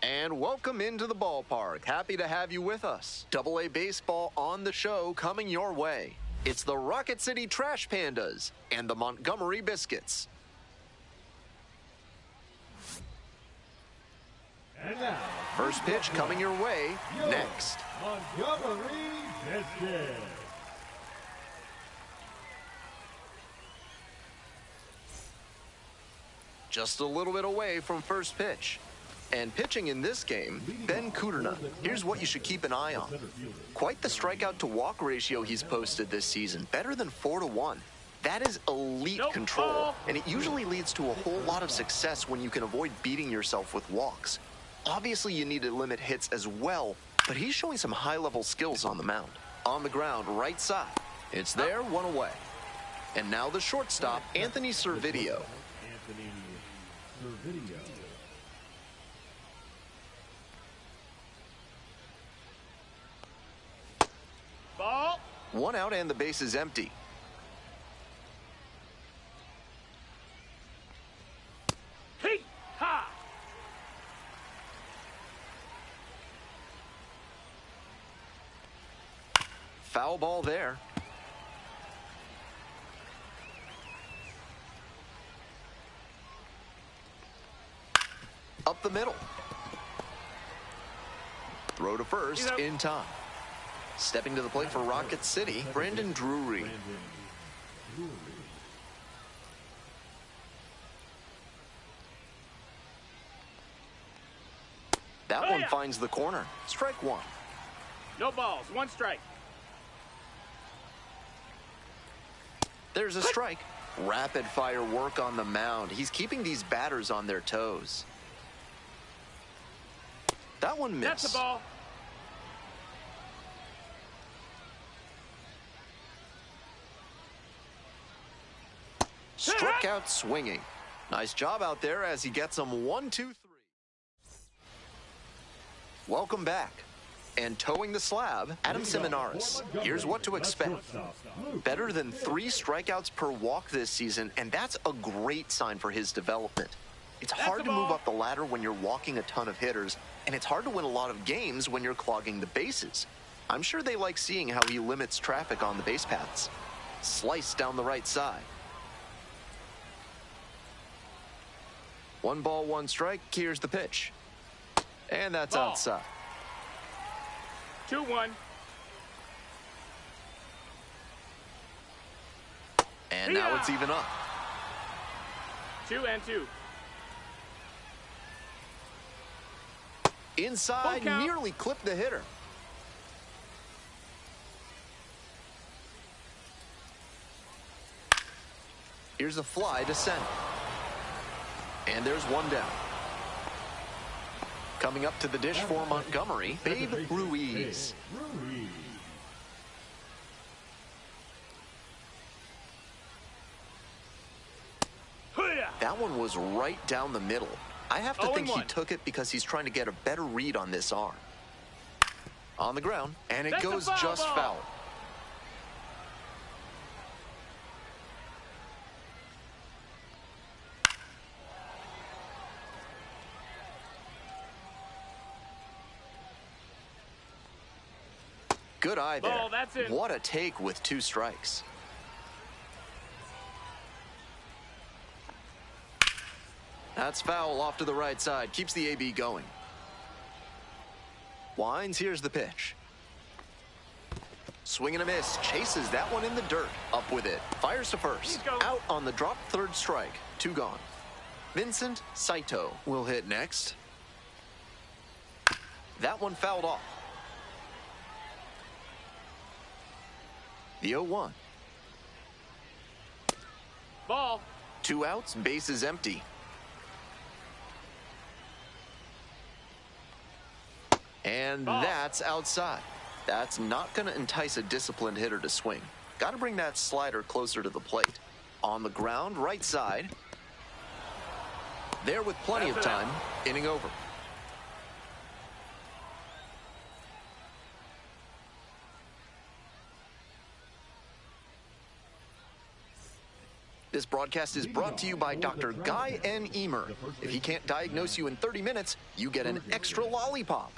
And welcome into the ballpark. Happy to have you with us. Double-A baseball on the show coming your way. It's the Rocket City Trash Pandas and the Montgomery Biscuits. And now, first pitch coming your way next. Montgomery Biscuits. Just a little bit away from first pitch. And pitching in this game, Ben Kuderna. Here's what you should keep an eye on. Quite the strikeout-to-walk ratio he's posted this season, better than 4-1. That is elite control, and it usually leads to a whole lot of success when you can avoid beating yourself with walks. Obviously, you need to limit hits as well, but he's showing some high-level skills on the mound. On the ground, right side. It's there, one away. And now the shortstop, Anthony Servideo. Ball. One out and the base is empty. Hey, ha. Foul ball there. Up the middle. Throw to first in time. Stepping to the plate for Rocket City, Brandon Drury. That one finds the corner. Strike one. No balls, one strike. There's a strike. Rapid fire work on the mound. He's keeping these batters on their toes. That one missed. That's the ball. Struck out swinging. Nice job out there as he gets them 1, 2, 3. Welcome back. And towing the slab, Adam Seminaris. Here's what to expect. Better than 3 strikeouts per walk this season, and that's a great sign for his development. It's hard to move up the ladder when you're walking a ton of hitters, and it's hard to win a lot of games when you're clogging the bases. I'm sure they like seeing how he limits traffic on the base paths. Sliced down the right side. 1 ball, 1 strike. Here's the pitch. And that's outside. 2-1. And now it's even up. 2-2. Inside, nearly clipped the hitter. Here's a fly to center. And there's one down. Coming up to the dish for Montgomery, Babe Ruiz. That one was right down the middle. I have to think he took it because he's trying to get a better read on this arm. On the ground, and it goes just foul. Good eye there. Ball, that's it. What a take with 2 strikes. That's foul off to the right side. Keeps the AB going. Winds, here's the pitch. Swing and a miss. Chases that one in the dirt. Up with it. Fires to first. Out on the drop, 3rd strike. 2 gone. Vincent Saito will hit next. That one fouled off. The 0-1. Ball. 2 outs, base is empty. And Ball. that's outside. That's not going to entice a disciplined hitter to swing. Got to bring that slider closer to the plate. On the ground, right side. There with plenty of time. Inning over. This broadcast is brought to you by Dr. Guy N. Emer. If he can't diagnose you in 30 minutes, you get an extra lollipop.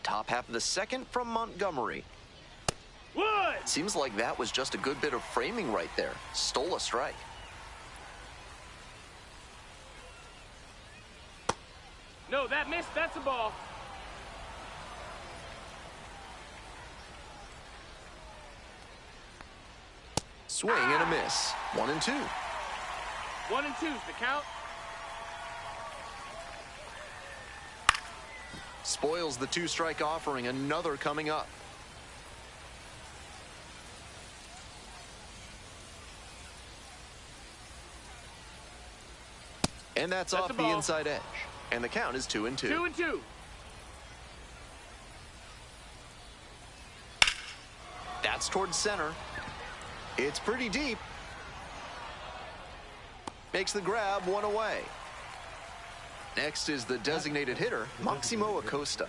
Top half of the second from Montgomery. Wood. Seems like that was just a good bit of framing right there. Stole a strike. No, that missed. That's a ball. Swing and a miss. 1-2. 1-2's the count. Spoils the 2-strike offering. Another coming up. And that's off the inside edge. And the count is 2-2. 2-2. That's towards center. It's pretty deep. Makes the grab, 1 away. Next is the designated hitter, Maximo Acosta.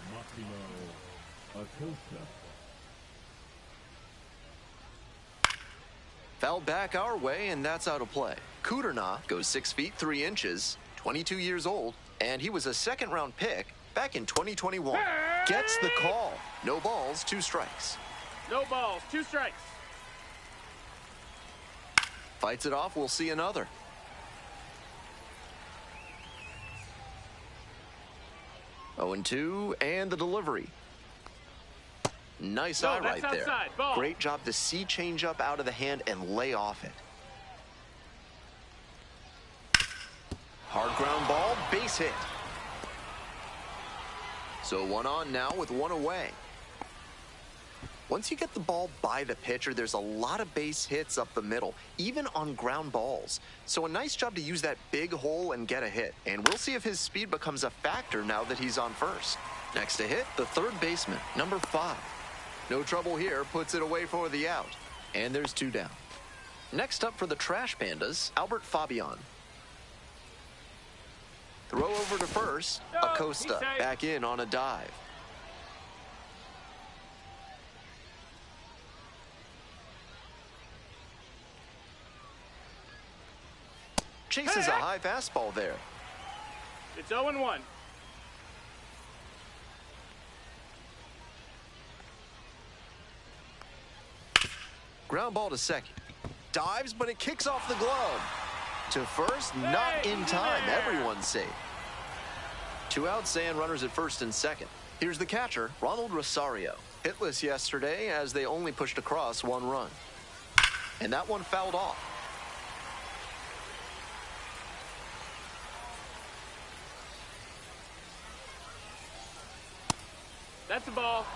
Fouled back our way, and that's out of play. Kudrna goes 6 feet 3 inches, 22 years old, and he was a second-round pick back in 2021. Gets the call. No balls, 2 strikes. No balls, 2 strikes. Fights it off, we'll see another. Oh, 2, and the delivery. Nice eye right there. Ball. Great job to see changeup out of the hand and lay off it. Hard ground ball, base hit. So 1 on now with 1 away. Once you get the ball by the pitcher, there's a lot of base hits up the middle, even on ground balls. So a nice job to use that big hole and get a hit. And we'll see if his speed becomes a factor now that he's on first. Next to hit, the third baseman, number 5. No trouble here, puts it away for the out. And there's 2 down. Next up for the Trash Pandas, Albert Fabian. Throw over to first, Acosta back in on a dive. Chases a high fastball there. It's 0-1. Ground ball to second. Dives, but it kicks off the glove. To first, not in time. Everyone's safe. 2 outs and runners at first and second. Here's the catcher, Ronald Rosario. Hitless yesterday as they only pushed across 1 run. And that one fouled off. That's a ball.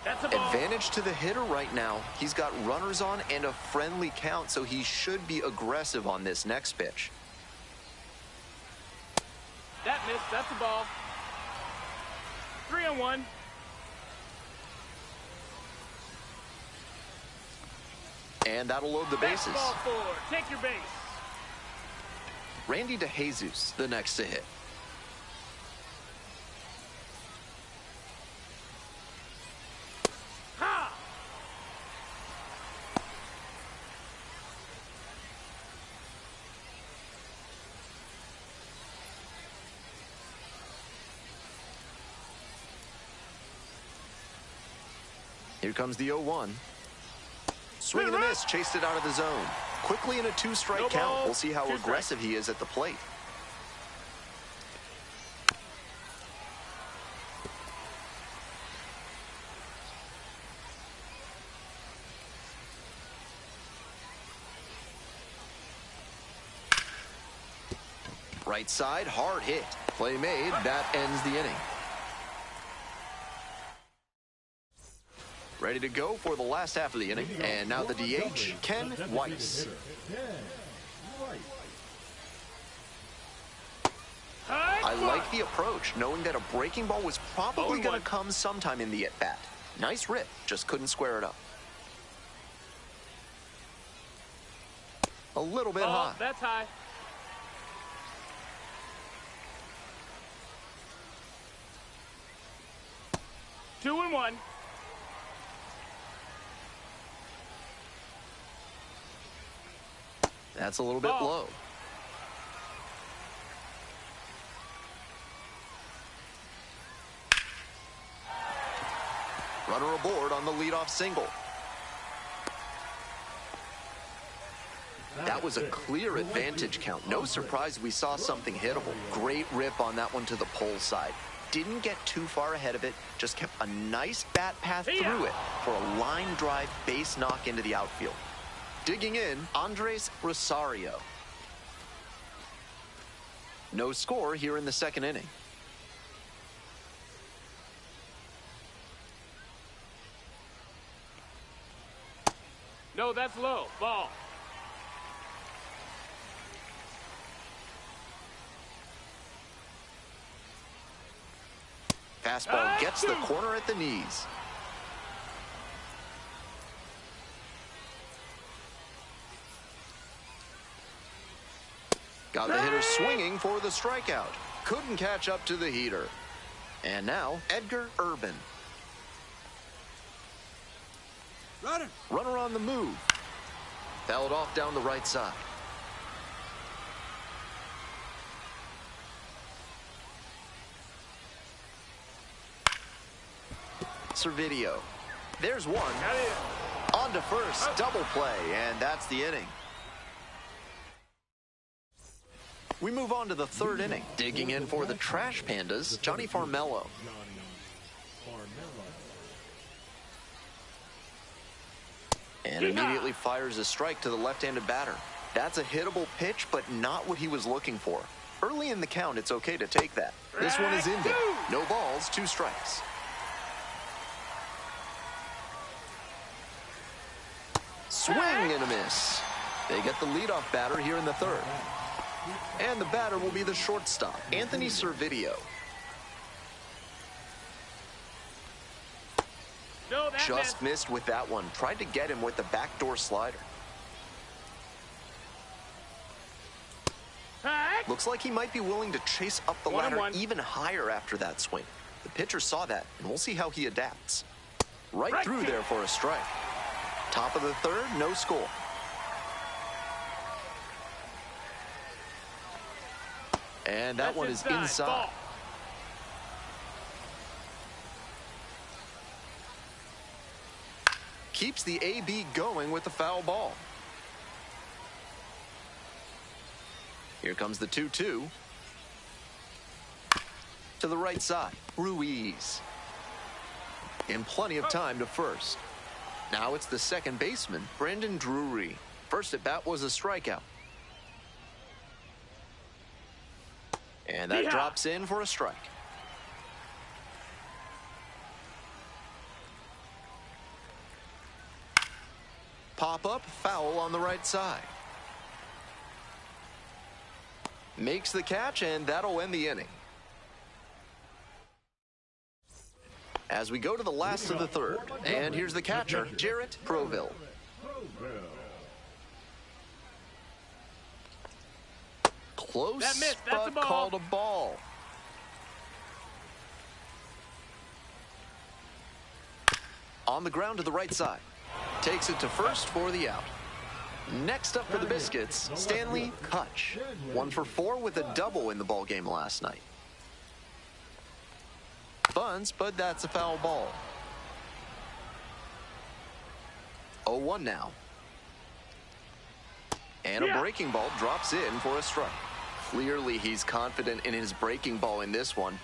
That's a ball. Advantage to the hitter right now. He's got runners on and a friendly count, so he should be aggressive on this next pitch. That missed. That's a ball. 3-1. And that'll load the bases. Ball 4. Take your base. Randy DeJesus, the next to hit. Ha! Here comes the 0-1. Swing and a miss, chased it out of the zone. Quickly in a 2-strike count. We'll see how aggressive he is at the plate. Right side, hard hit. Play made, that ends the inning. Ready to go for the last half of the inning. And now the DH, Ken Weiss. I like the approach, knowing that a breaking ball was probably going to come sometime in the at-bat. Nice rip, just couldn't square it up. A little bit high. That's high. Two and one. That's a little bit low. Runner aboard on the leadoff single. That was a clear advantage count. No surprise we saw something hittable. Great rip on that one to the pole side. Didn't get too far ahead of it, just kept a nice bat path through it for a line drive base knock into the outfield. Digging in, Andres Rosario. No score here in the second inning. No, that's low. Ball. Fastball gets the corner at the knees. Got the hitter swinging for the strikeout. Couldn't catch up to the heater. And now, Edgar Urban. Runner on the move. Fouled off down the right side. Servideo. There's one. On to first, double play, and that's the inning. We move on to the third inning. Digging in for the Trash Pandas, Johnny Farmello. And immediately fires a strike to the left-handed batter. That's a hittable pitch, but not what he was looking for. Early in the count, it's okay to take that. This one is in there. No balls, 2 strikes. Swing and a miss. They get the leadoff batter here in the third. And the batter will be the shortstop, Anthony Servideo. No, Just missed with that one. Tried to get him with the backdoor slider. Looks like he might be willing to chase up the ladder even higher after that swing. The pitcher saw that, and we'll see how he adapts. Right through there for a strike. Top of the third, no score. And that one is inside. Keeps the AB going with the foul ball. Here comes the 2-2. To the right side, Ruiz. In plenty of time to first. Now it's the second baseman, Brandon Drury. First at bat was a strikeout. And that drops in for a strike. Pop-up, foul on the right side. Makes the catch, and that'll end the inning. As we go to the last of the third, and here's the catcher, Jarrett Proville. Close, but called a ball. On the ground to the right side. Takes it to first for the out. Next up for the Biscuits, Stanley Kutch. 1 for 4 with a double in the ballgame last night. Bunts, but that's a foul ball. 0-1 now. And a breaking ball drops in for a strike. Clearly he's confident in his breaking ball in this one.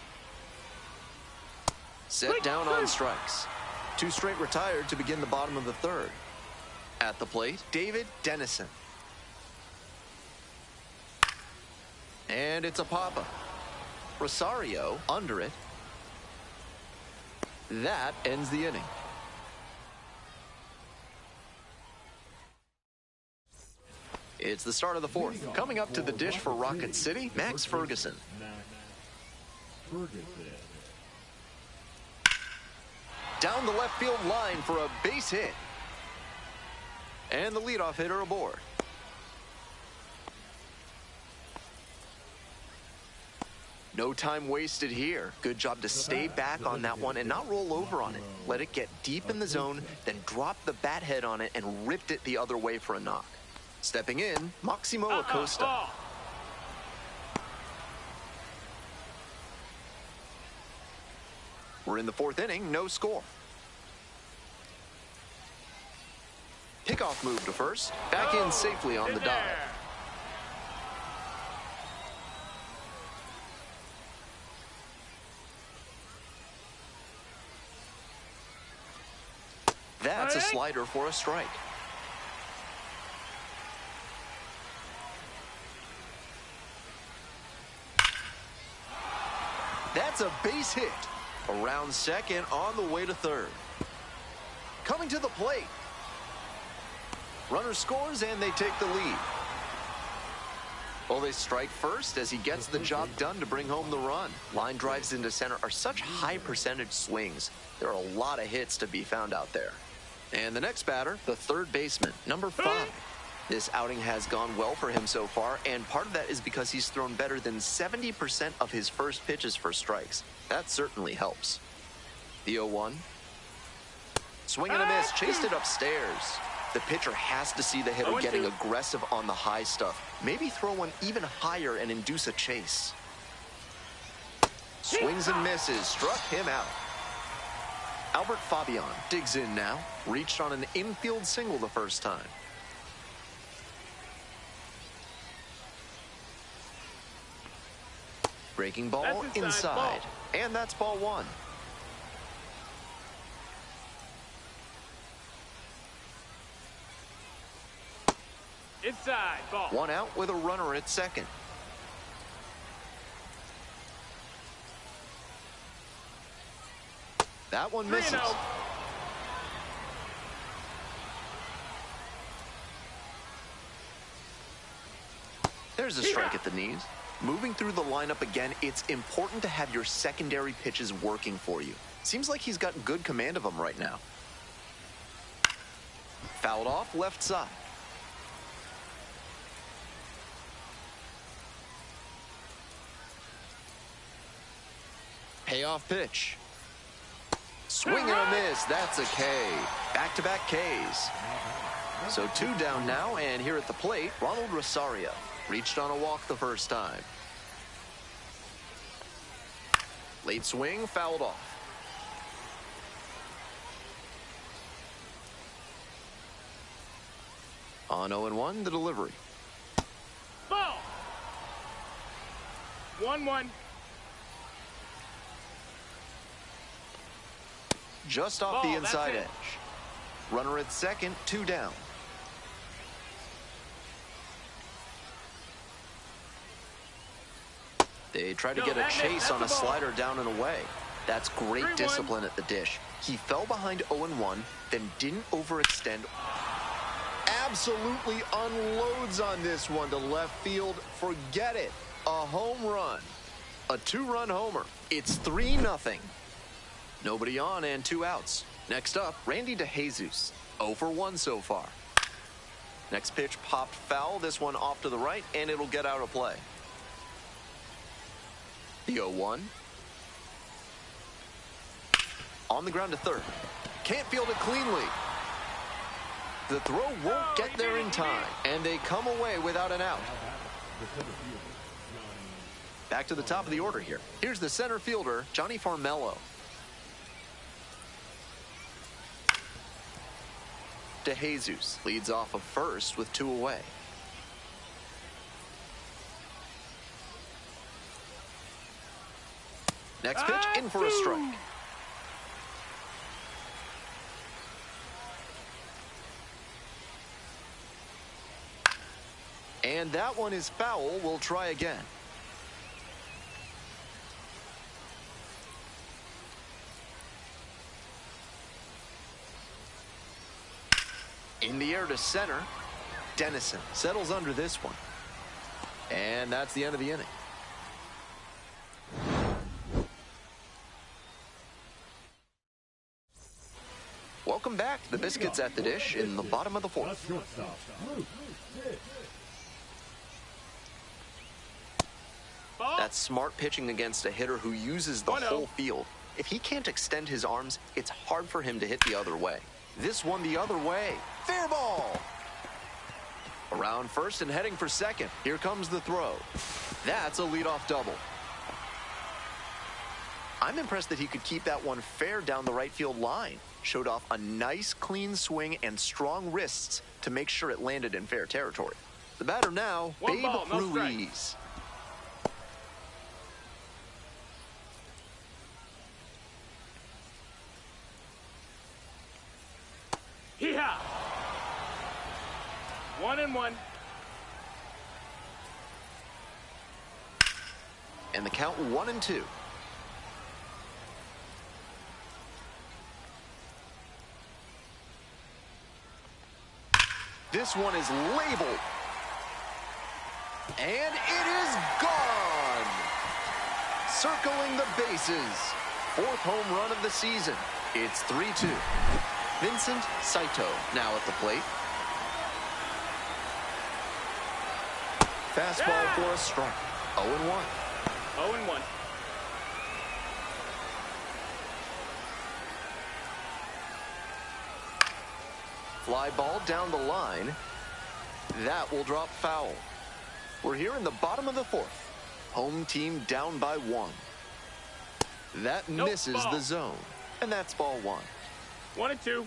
Set down on strikes. 2 straight retired to begin the bottom of the third. At the plate, David Dennison. And it's a pop-up. Rosario under it. That ends the inning. It's the start of the fourth. Coming up to the dish for Rocket City, Max Ferguson. Down the left field line for a base hit. And the leadoff hitter aboard. No time wasted here. Good job to stay back on that one and not roll over on it. Let it get deep in the zone, then drop the bat head on it and ripped it the other way for a knock. Stepping in, Maximo Acosta. We're in the fourth inning, no score. Pickoff move to first. Back in safely on the dive. That's a slider for a strike. That's a base hit. Around second, on the way to third. Coming to the plate. Runner scores and they take the lead. Well, they strike first as he gets the job done to bring home the run. Line drives into center are such high percentage swings. There are a lot of hits to be found out there. And the next batter, the third baseman, number 5. This outing has gone well for him so far, and part of that is because he's thrown better than 70% of his first pitches for strikes. That certainly helps. The 0-1. Swing and a miss, chased it upstairs. The pitcher has to see the hitter getting aggressive on the high stuff. Maybe throw one even higher and induce a chase. Swings and misses, struck him out. Albert Fabian digs in now. Reached on an infield single the first time. Breaking ball inside. And that's ball 1. Inside, ball. 1 out with a runner at second. That one misses. There's a strike at the knees. Moving through the lineup again, it's important to have your secondary pitches working for you. Seems like he's got good command of them right now. Fouled off left side. Payoff pitch. Swing and a miss. That's a K. Back-to-back Ks. So 2 down now, and here at the plate, Ronald Rosario. Reached on a walk the first time. Late swing, fouled off. On 0-1, the delivery. Ball. 1-1. Just off the inside edge. Runner at second, 2 down. They try to get a chase on a slider down and away. That's great discipline at the dish. He fell behind 0-1, then didn't overextend. Absolutely unloads on this one to left field. Forget it. A home run. A 2-run homer. It's 3-0. Nobody on and 2 outs. Next up, Randy DeJesus. 0 for 1 so far. Next pitch popped foul. This one off to the right, and it'll get out of play. The 0-1. On the ground to third. Can't field it cleanly. The throw won't get there in time, and they come away without an out. Back to the top of the order here. Here's the center fielder, Johnny Farmello. DeJesus leads off of first with 2 away. Next pitch, in for a strike. And that one is foul. We'll try again. In the air to center. Dennison settles under this one. And that's the end of the inning. Welcome back to the Biscuits at the Dish in the bottom of the fourth. That's smart pitching against a hitter who uses the whole field. If he can't extend his arms, it's hard for him to hit the other way. This one the other way. Fair ball. Around first and heading for second. Here comes the throw. That's a leadoff double. I'm impressed that he could keep that one fair down the right field line. Showed off a nice clean swing and strong wrists to make sure it landed in fair territory. The batter now, Babe Ruiz. Hee-haw! 1-1. And the count 1-2. This one is labeled. And it is gone. Circling the bases. Fourth home run of the season. It's 3-2. Vincent Saito now at the plate. Fastball for a strike. 0-1. 0-1. Fly ball down the line. That will drop foul. We're here in the bottom of the fourth. Home team down by 1. That misses the zone. And that's ball 1. 1-2.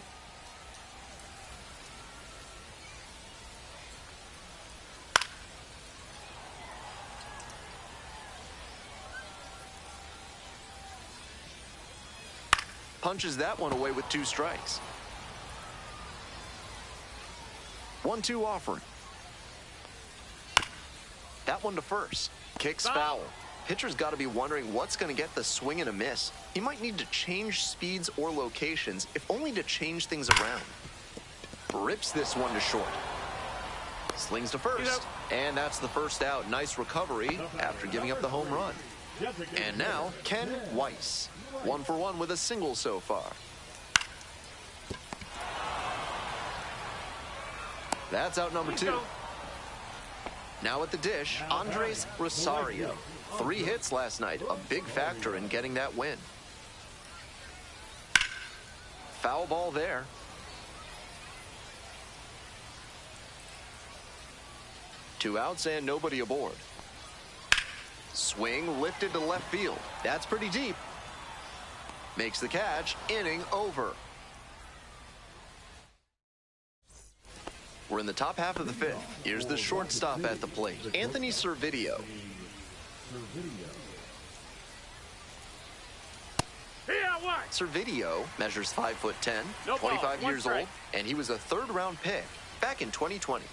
Punches that one away with 2 strikes. 1-2 offering. That one to first. Kicks foul. Pitcher's got to be wondering what's going to get the swing and a miss. He might need to change speeds or locations, if only to change things around. Rips this one to short. Slings to first. And that's the first out. Nice recovery after giving up the home run. And now, Ken Weiss. 1 for 1 with a single so far. That's out number 2. Now at the dish, Andres Rosario. 3 hits last night, a big factor in getting that win. Foul ball there. Two outs and nobody aboard. Swing lifted to left field. That's pretty deep. Makes the catch. Inning over. We're in the top half of the 5th. Here's the shortstop at the plate, Anthony Servideo. Servideo measures 5'10", 25 years old, and he was a 3rd-round pick back in 2020.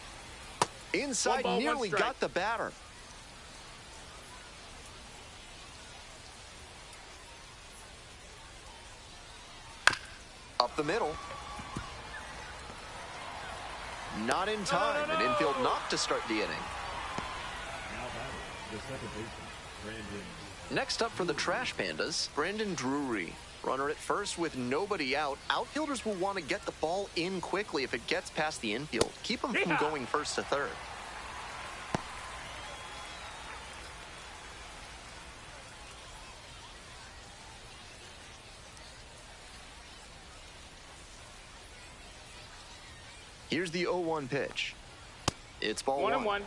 Inside, nearly got the batter. Up the middle. Not in time. An infield knock to start the inning. Next up for the Trash Pandas, Brandon Drury. Runner at first with nobody out. Outfielders will want to get the ball in quickly if it gets past the infield. Keep them from going first to third. Here's the 0-1 pitch. It's ball 1.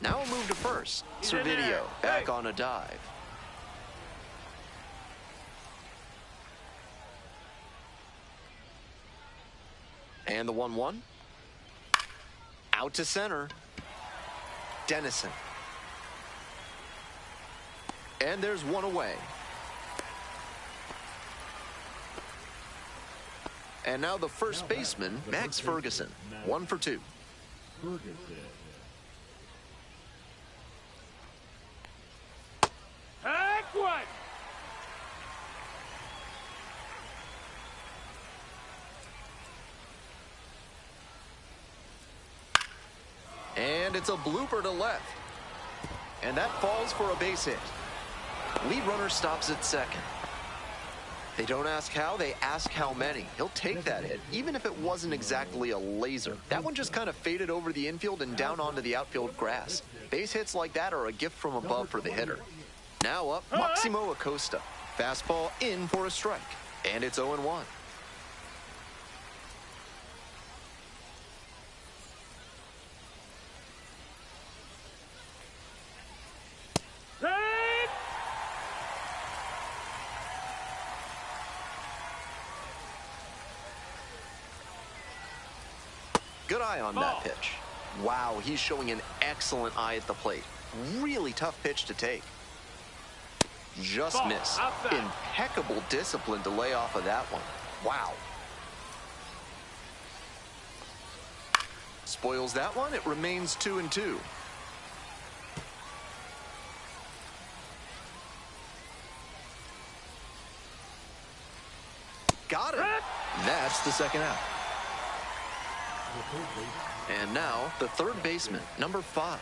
Now a move to first. Servideo back on a dive. And the 1-1. Out to center. Dennison. And there's one away. And now the first baseman, Max Ferguson. 1 for 2. And it's a blooper to left. And that falls for a base hit. Lead runner stops at second. They don't ask how, they ask how many. He'll take that hit, even if it wasn't exactly a laser. That one just kind of faded over the infield and down onto the outfield grass. Base hits like that are a gift from above for the hitter. Now up, Maximo Acosta. Fastball in for a strike. And it's 0-1. Good eye on that pitch. Wow, he's showing an excellent eye at the plate. Really tough pitch to take. Just missed. Impeccable discipline to lay off of that one. Wow. Spoils that one. It remains 2-2. Got it. That's the second out. And now the third baseman, number 5.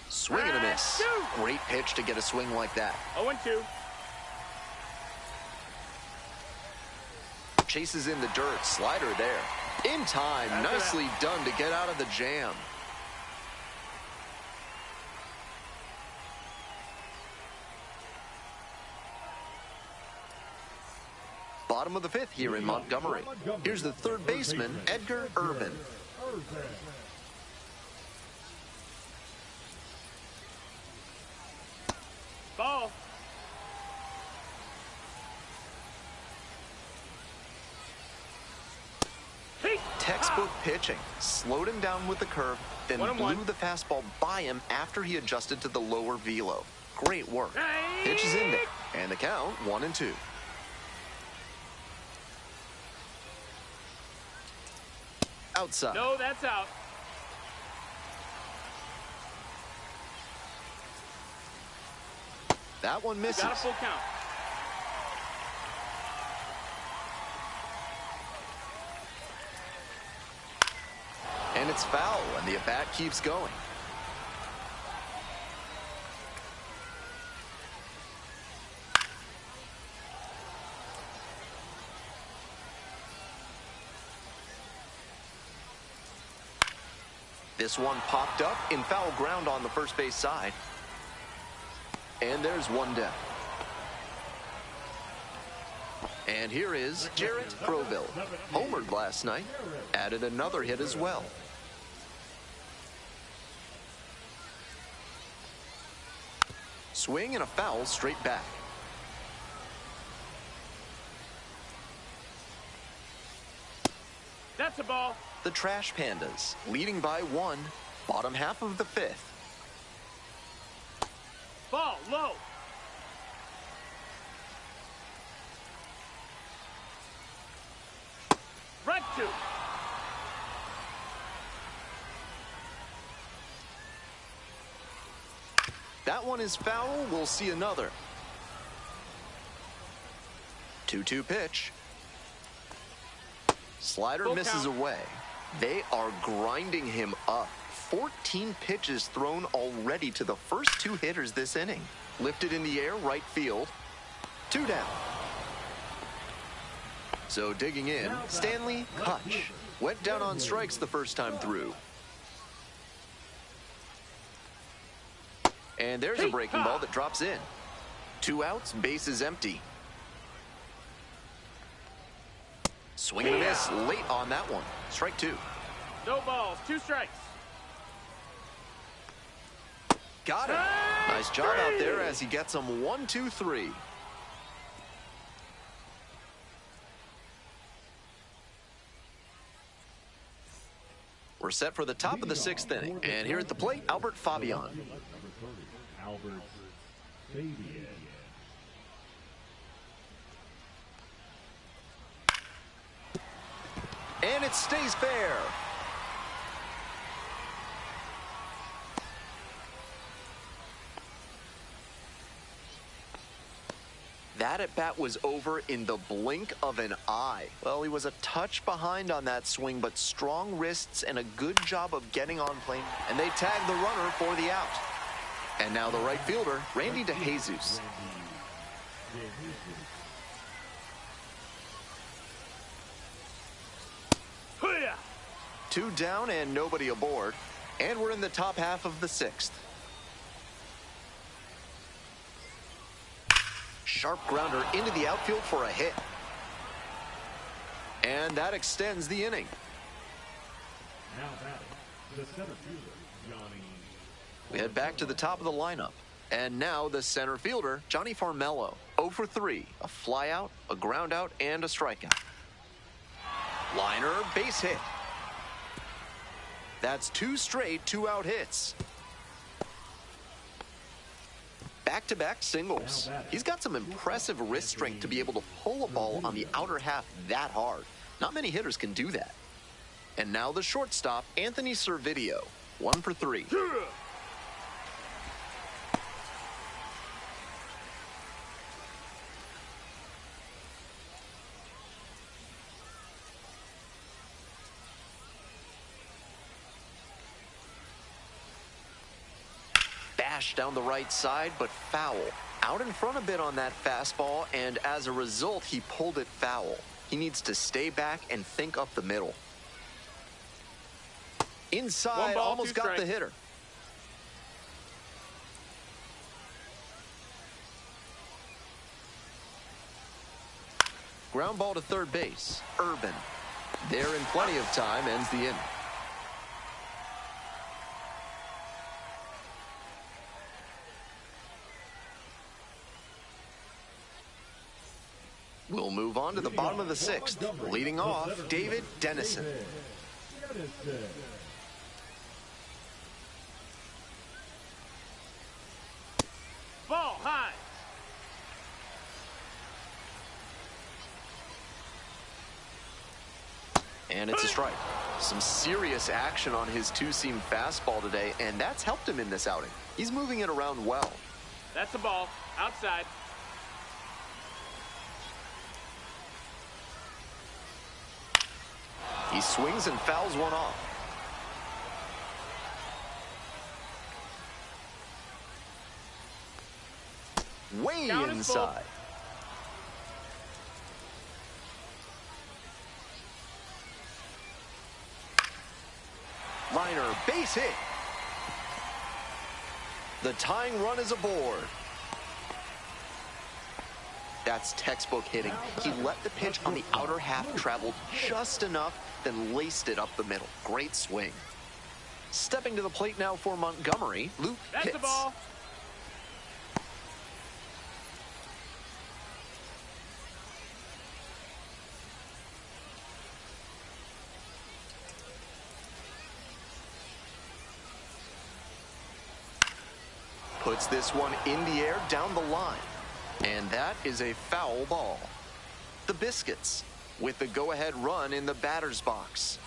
Swing and a miss. Great pitch to get a swing like that. 0-2. Chases in the dirt. Slider there. In time. Nicely done to get out of the jam. Bottom of the 5th here in Montgomery. Here's the third baseman, Edgar Irvin. Ball. Textbook pitching. Slowed him down with the curve, then blew the fastball by him after he adjusted to the lower velo. Great work. Pitch is in there, and the count 1-2. Outside. No, that's out. That one misses. Got a full count. And it's foul, and the at-bat keeps going. This one popped up in foul ground on the first base side. And there's one down. And here is Jarrett Proville. Homered last night. Added another hit as well. Swing and a foul straight back. That's a ball. The Trash Pandas leading by 1, bottom half of the 5th. Ball low. Right to. That one is foul. We'll see another. 2-2 pitch. Slider Full misses count. away. They are grinding him up. 14 pitches thrown already to the first 2 hitters this inning. Lifted in the air, right field. 2 down. So digging in, Stanley Hutch. Went down on strikes the first time through. And there's a breaking ball that drops in. 2 outs, bases empty. Swing and a miss late on that one. Strike 2. No balls, 2 strikes. Got it. Nice job out there as he gets him 1, 2, 3. We're set for the top of the 6th inning. And here at the plate, Albert Fabian. And it stays fair. That at-bat was over in the blink of an eye. Well, he was a touch behind on that swing, but strong wrists and a good job of getting on plane. And they tag the runner for the out. And now the right fielder, Randy DeJesus. Two down and nobody aboard. And we're in the top half of the sixth. Sharp grounder into the outfield for a hit. And that extends the inning. Now batting, the center fielder, Johnny. We head back to the top of the lineup. And now the center fielder, Johnny Farmello. 0 for 3. A flyout, a groundout, and a strikeout. Liner, base hit. That's 2 straight 2-out hits. Back-to-back singles. He's got some impressive wrist strength to be able to pull a ball on the outer half that hard. Not many hitters can do that. And now the shortstop, Anthony Servideo. 1 for 3. Down the right side, but foul. Out in front a bit on that fastball, and as a result, he pulled it foul. He needs to stay back and think up the middle. Inside, Ball, almost got the hitter. Ground ball to third base. Urban. There in plenty of time, ends the inning. We'll move on to the bottom of the sixth. Leading off, David Dennison. Ball high. And it's a strike. Some serious action on his two-seam fastball today, and that's helped him in this outing. He's moving it around well. That's a ball. Outside. He swings and fouls one off. Way inside. Liner, base hit. The tying run is aboard. That's textbook hitting. He let the pitch on the outer half travel just enough, then laced it up the middle. Great swing. Stepping to the plate now for Montgomery, Luke That's hits. the ball. Puts this one in the air down the line. And that is a foul ball. The Biscuits with the go-ahead run in the batter's box.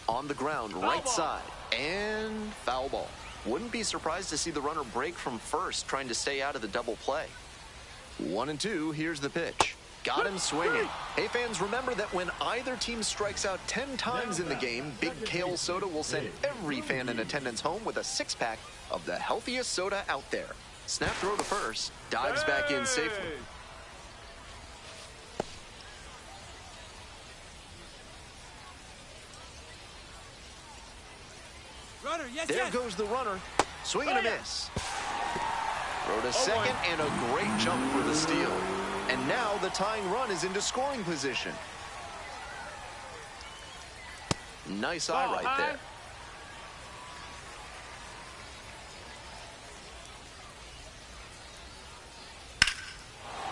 On the ground, right side, and foul ball. Wouldn't be surprised to see the runner break from first, trying to stay out of the double play. 1-2, here's the pitch. Got him swinging. Hey fans, remember that when either team strikes out 10 times in the game, Big Kale Soda will send every fan in attendance home with a 6-pack of the healthiest soda out there. Snap throw to first, dives back in safely. Runner, yes, There goes the runner. Swing and a miss. Throw to second and a great jump for the steal. And now the tying run is into scoring position. Nice eye right there.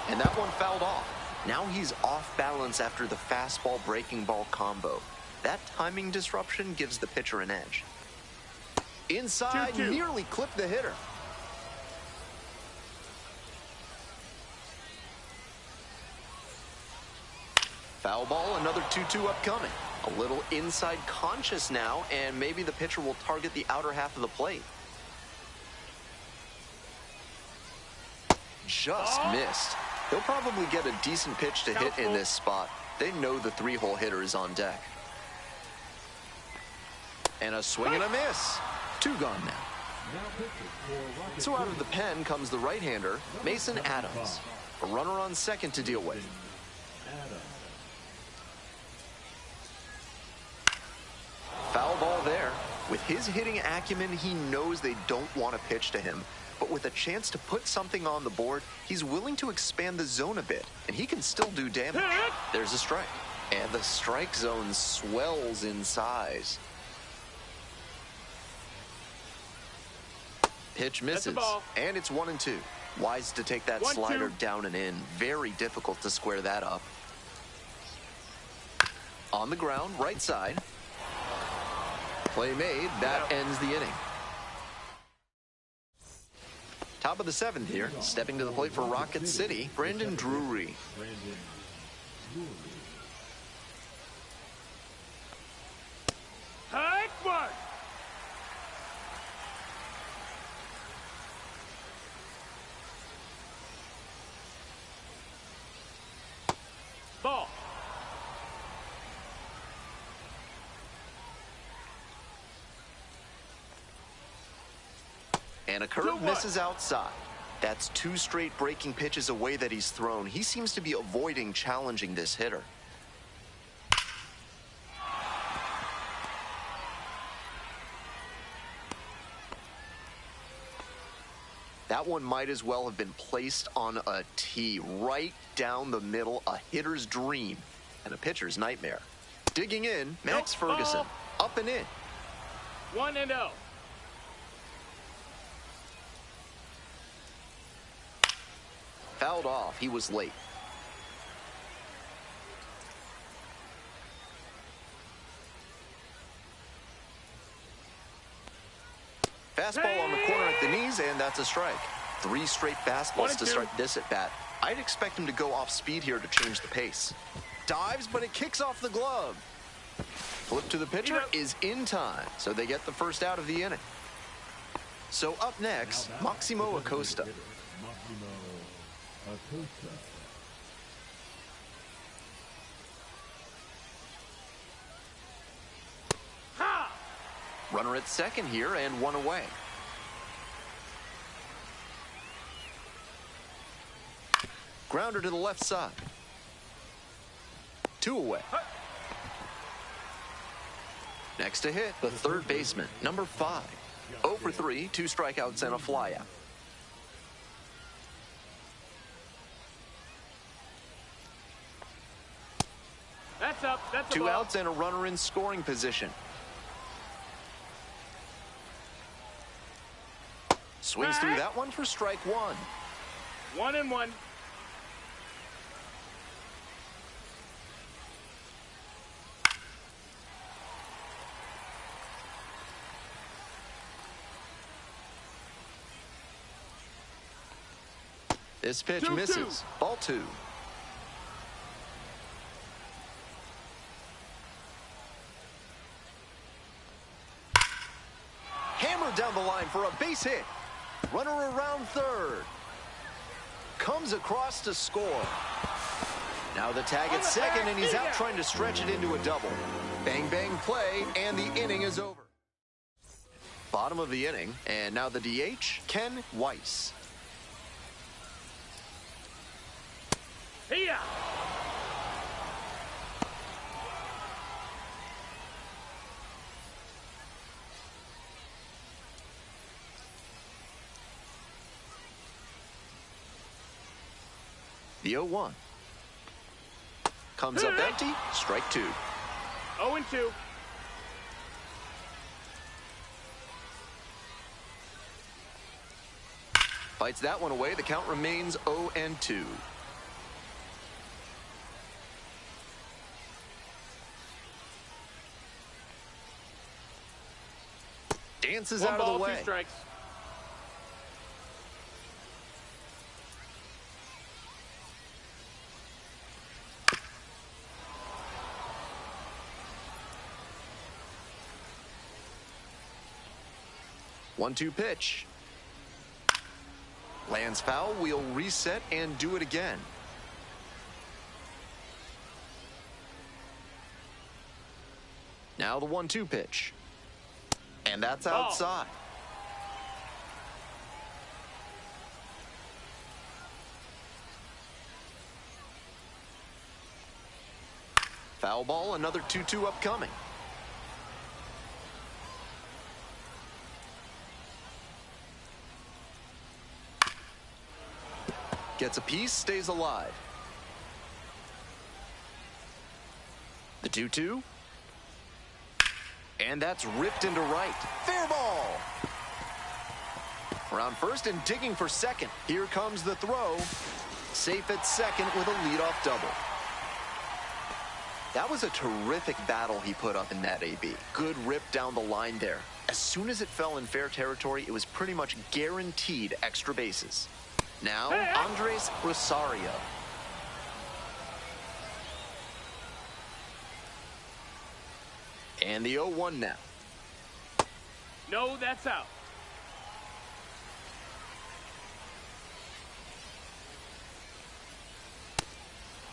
And that one fouled off. Now he's off balance after the fastball breaking ball combo. That timing disruption gives the pitcher an edge. Inside, 2-2. nearly clipped the hitter. Foul ball, another 2-2 upcoming. A little inside conscious now, and maybe the pitcher will target the outer half of the plate. just missed. He'll probably get a decent pitch to hit in this spot. They know the 3-hole hitter is on deck. And a swing and a miss. 2 gone now. So out of the pen comes the right-hander, Mason Adams. A runner on second to deal with. Foul ball there. With his hitting acumen, he knows they don't want to pitch to him. But with a chance to put something on the board, he's willing to expand the zone a bit, and he can still do damage. There's a strike. And the strike zone swells in size. Pitch misses, and it's 1-2. Wise to take that slider down and in. Very difficult to square that up. On the ground, right side. Play made. That ends the inning. Top of the 7th here. Stepping to the plate for Rocket City, Brandon Drury. Ball. And a curve misses outside. That's 2 straight breaking pitches away that he's thrown. He seems to be avoiding challenging this hitter. That one might as well have been placed on a tee, right down the middle, a hitter's dream and a pitcher's nightmare. Digging in, Max Ferguson, up and in. 1-0. Fouled off, he was late. Fastball on the corner at the knees, and that's a strike. 3 straight fastballs to start this at bat. I'd expect him to go off speed here to change the pace. Dives, but it kicks off the glove. Flip to the pitcher is in time, so they get the first out of the inning. So up next, Maximo Acosta. Runner at second here and 1 away. Grounder to the left side. 2 away. Next to hit, the third baseman, number 5. 0 for 3, 2 strikeouts and a flyout. That's up. That's 2 outs and a runner in scoring position. Swings through that one for strike 1. 1-1. This pitch misses. Ball 2. Hammered down the line for a base hit. Runner around third. Comes across to score. Now the tag at second, and he's out trying to stretch it into a double. Bang, bang play, and the inning is over. Bottom of the inning, and now the DH, Ken Weiss. Here. The 0-1. Comes up empty, strike 2. 0-2. Fights that one away, the count remains 0-2. Dances out of the way. 2 strikes. One-two pitch. Lands foul, we'll reset and do it again. Now the 1-2 pitch. And that's outside. Foul ball, another 2-2 upcoming. Gets a piece, stays alive. The 2-2. And that's ripped into right. Fair ball. Around first and digging for second. Here comes the throw. Safe at second with a leadoff double. That was a terrific battle he put up in that AB. Good rip down the line there. As soon as it fell in fair territory, it was pretty much guaranteed extra bases. Now, Andres Rosario. And the 0-1 now. No, that's out.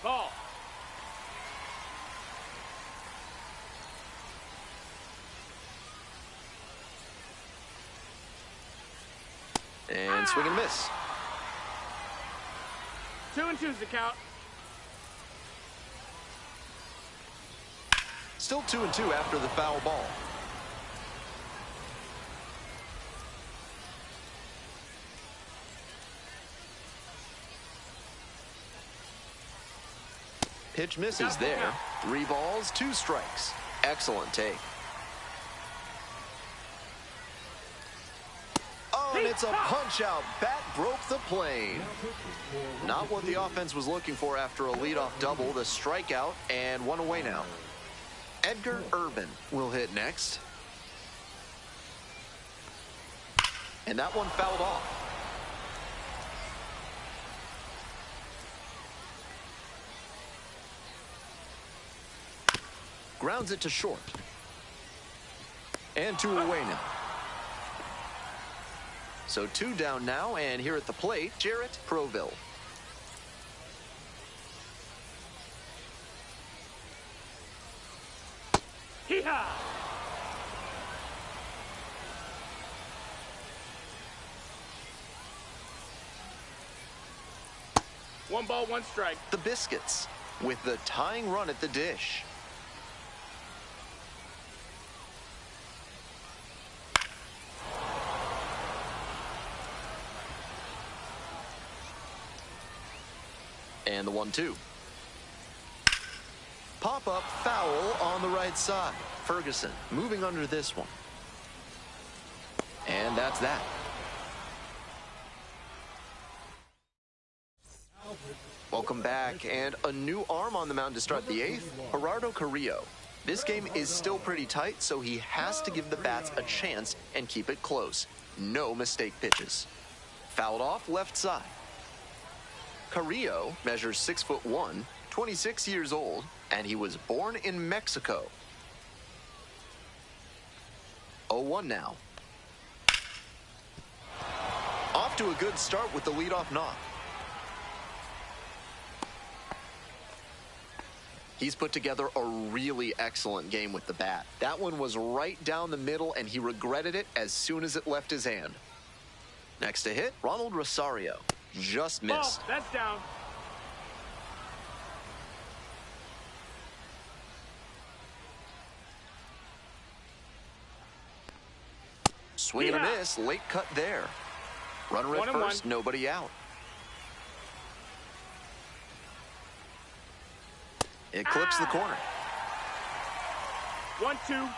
Ball. And swing and miss. 2-2's the count. Still 2-2 after the foul ball. Pitch misses there. 3 balls, 2 strikes. Excellent take. Oh, and it's a punch out. Bat broke the plane. Not what the offense was looking for after a leadoff double. The strikeout and 1 away now. Edgar Urban will hit next. And that one fouled off. Grounds it to short. And 2 away now. So 2 down now, and here at the plate, Jarrett Proville. Hee-haw! One ball, 1 strike. The Biscuits with the tying run at the dish. And the 1-2. Pop-up foul on the right side. Ferguson moving under this one. And that's that. Welcome back, and a new arm on the mound to start the 8th, Gerardo Carrillo. This game is still pretty tight, so he has to give the bats a chance and keep it close. No mistake pitches. Fouled off left side. Carrillo measures 6'1", 26 years old, and he was born in Mexico. 0-1 now. Off to a good start with the leadoff knock. He's put together a really excellent game with the bat. That one was right down the middle, and he regretted it as soon as it left his hand. Next to hit, Ronald Rosario. Just missed. Ball, that's down. Swing and a miss, late cut there. Runner at first, nobody out. It clips the corner. 1-2.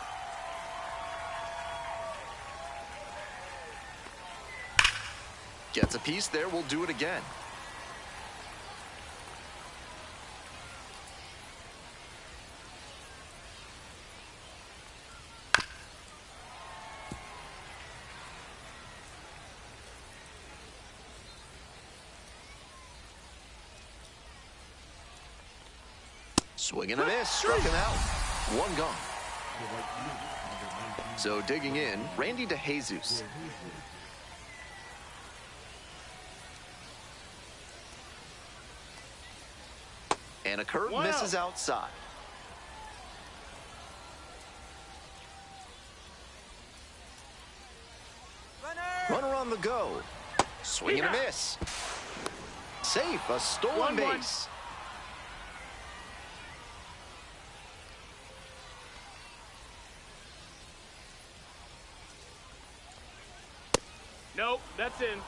Gets a piece there, we'll do it again. Swing and a miss, struck him out. 1 gone. So digging in, Randy DeJesus. And a curve misses outside. Runner on the go. Swing and a miss. Safe, a stolen base. Nope, that's in.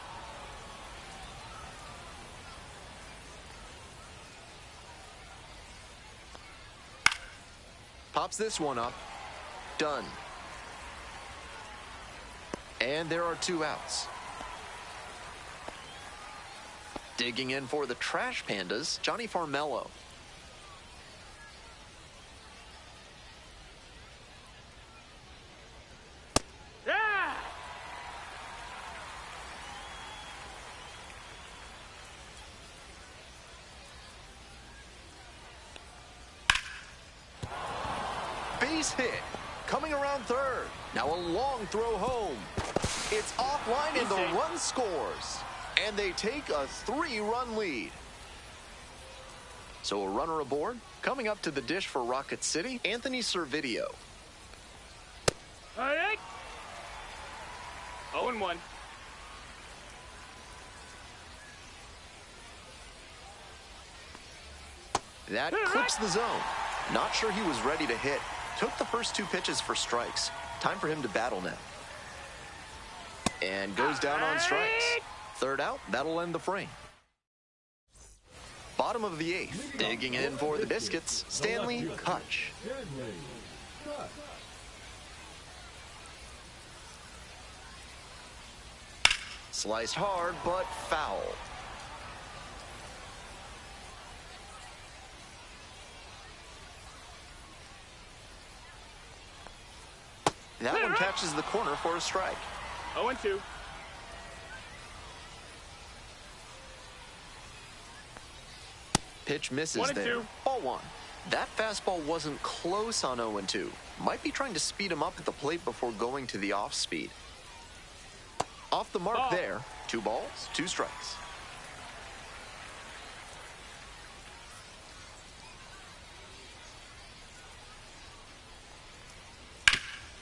Pops this one up. Done. And there are 2 outs. Digging in for the Trash Pandas, Johnny Farmello. Ah! Base hit. Coming around third. Now a long throw home. It's offline and the run scores. And they take a 3-run lead. So a runner aboard. Coming up to the dish for Rocket City, Anthony Servideo. All right. 0-1. That clips the zone. Not sure he was ready to hit. Took the first 2 pitches for strikes. Time for him to battle now. And goes down on strikes. 3rd out, that'll end the frame. Bottom of the 8th, digging in for the Biscuits, Stanley Hutch. Sliced hard, but foul. That one catches the corner for a strike. 0-2. Pitch misses 1-2. there. Ball 1. That fastball wasn't close on 0-2. Might be trying to speed him up at the plate before going to the off speed. Off the mark there. 2 balls, 2 strikes.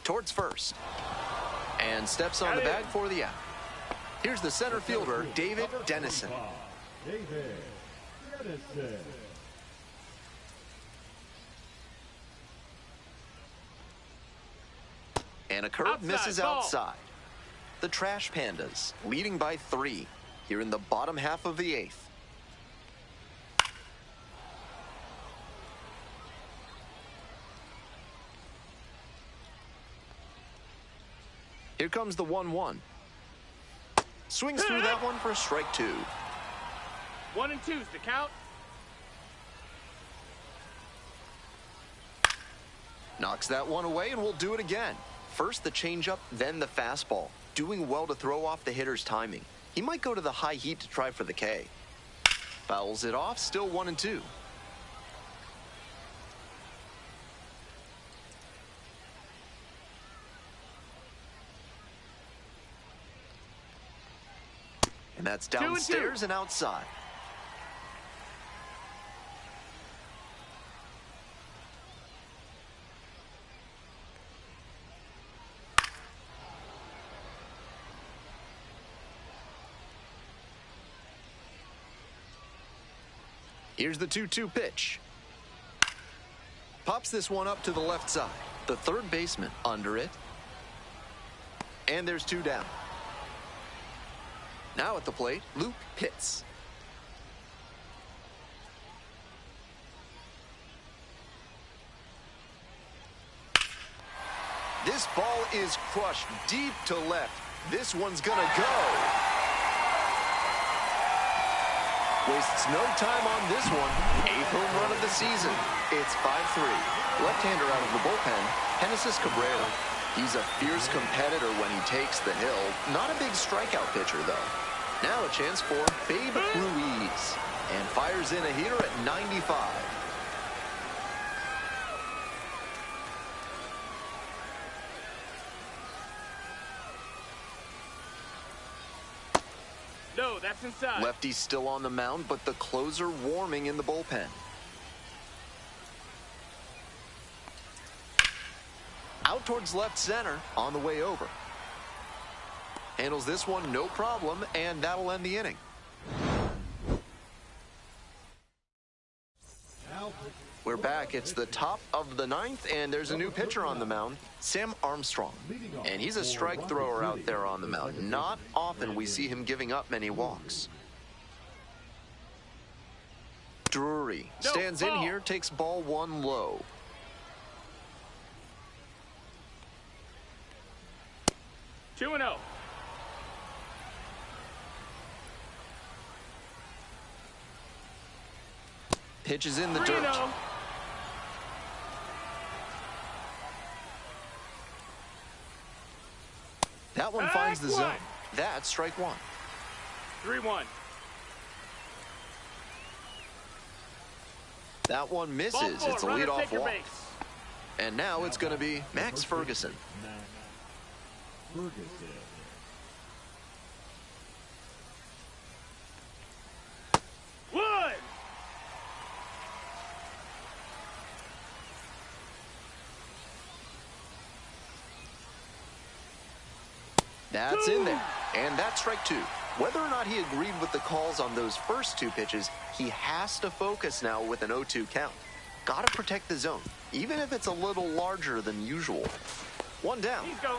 Towards first. And steps on the bag for the out. Here's the center fielder, David Dennison. David Dennison. And a curve misses outside. The Trash Pandas leading by 3 here in the bottom half of the 8th. Here comes the 1-1. Swings through that one for strike 2. 1-2's the count. Knocks that one away and we'll do it again. First the changeup, then the fastball. Doing well to throw off the hitter's timing. He might go to the high heat to try for the K. Fouls it off, still 1-2. And that's downstairs and outside. Here's the 2-2 pitch. Pops this one up to the left side. The third baseman under it. And there's 2 down. Now at the plate, Luke Pitts. This ball is crushed deep to left. This one's gonna go. Wastes no time on this one. 8th home run of the season. It's 5-3. Left-hander out of the bullpen, Genesis Cabrera. He's a fierce competitor when he takes the hill. Not a big strikeout pitcher, though. Now a chance for Babe Ruiz. And fires in a heater at 95. No, that's inside. Lefty's still on the mound, but the closer warming in the bullpen. towards left center on the way over. Handles this one no problem, and that'll end the inning. We're back. It's the top of the ninth, and there's a new pitcher on the mound, Sam Armstrong. And he's a strike thrower out there on the mound. Not often we see him giving up many walks. Drury stands in here, takes ball one low. 2-0. Pitch is in the dirt. 3-0. That one finds the zone. That's strike one. 3-1. That one misses. It's a leadoff walk. And now it's going to be Max Ferguson. Wood. That's in there. And that's strike two. Whether or not he agreed with the calls on those first two pitches, he has to focus now with an 0-2 count. Got to protect the zone, even if it's a little larger than usual. One down. He's go.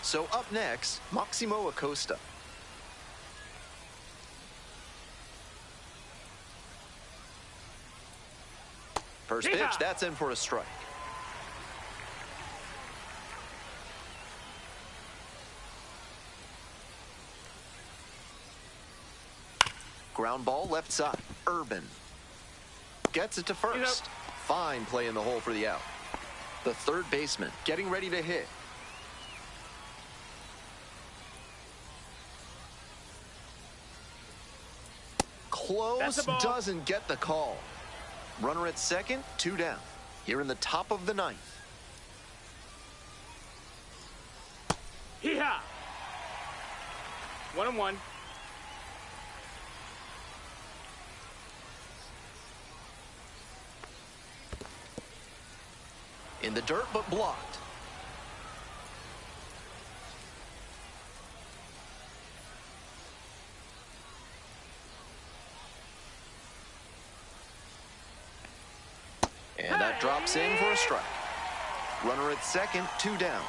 So up next, Maximo Acosta. First pitch, that's in for a strike. Ground ball left side. Urban gets it to first. Fine play in the hole for the out. The third baseman getting ready to hit. Close, doesn't get the call. Runner at second, two down. Here in the top of the ninth. Hee-haw. 1-1. In the dirt, but blocked. And that drops in for a strike. Runner at second, two down.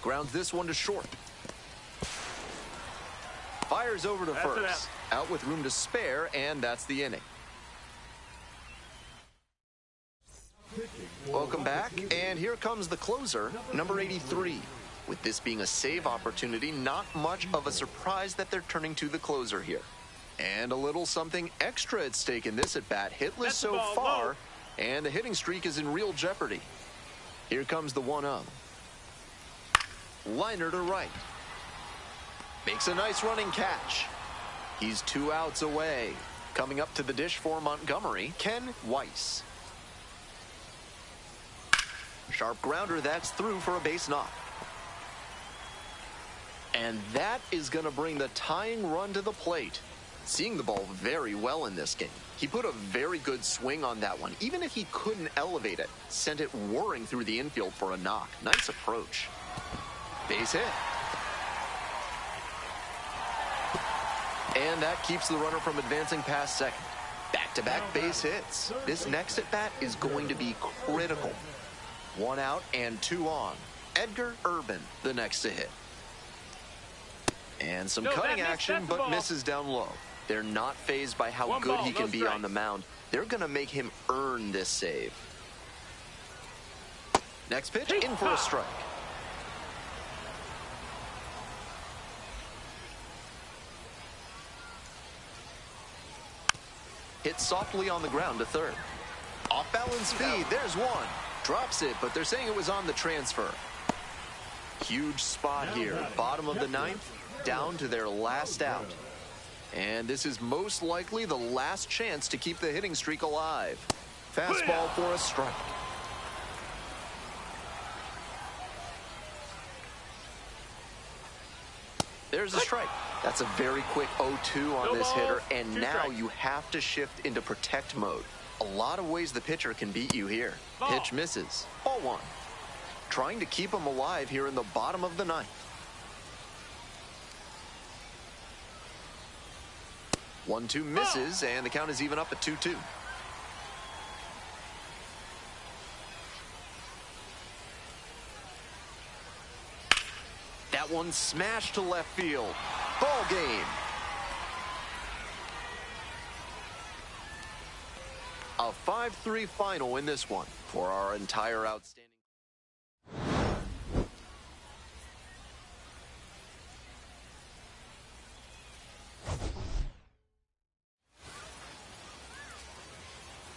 Grounds this one to short. Fires over to first. Out with room to spare, and that's the inning. Welcome back, and here comes the closer, number 83. With this being a save opportunity, not much of a surprise that they're turning to the closer here. And a little something extra at stake in this at-bat. Hitless so far, and the hitting streak is in real jeopardy. Here comes the 1-0. Liner to right. Makes a nice running catch. He's 2 outs away. Coming up to the dish for Montgomery, Ken Weiss. Sharp grounder, that's through for a base knock. And that is going to bring the tying run to the plate. Seeing the ball very well in this game. He put a very good swing on that one. Even if he couldn't elevate it, sent it whirring through the infield for a knock. Nice approach. Base hit. And that keeps the runner from advancing past second. Back-to-back base hits. This next at-bat is going to be critical. 1 out and 2 on. Edgar Urban, the next to hit. And some cutting action, but misses down low. They're not fazed by how good he can be on the mound. They're going to make him earn this save. Next pitch, in for a strike. Hit softly on the ground to third. Off balance speed, there's one. Drops it, but they're saying it was on the transfer. Huge spot here. Bottom of the ninth, down to their last out. And this is most likely the last chance to keep the hitting streak alive. Fastball for a strike. There's a strike. That's a very quick 0-2 on this hitter, and now you have to shift into protect mode. A lot of ways the pitcher can beat you here. Pitch misses. Ball 1. Trying to keep him alive here in the bottom of the 9th. 1-2 misses, and the count is even up at 2-2. That one smashed to left field. Ball game. A 5-3 final in this one for our entire outstanding.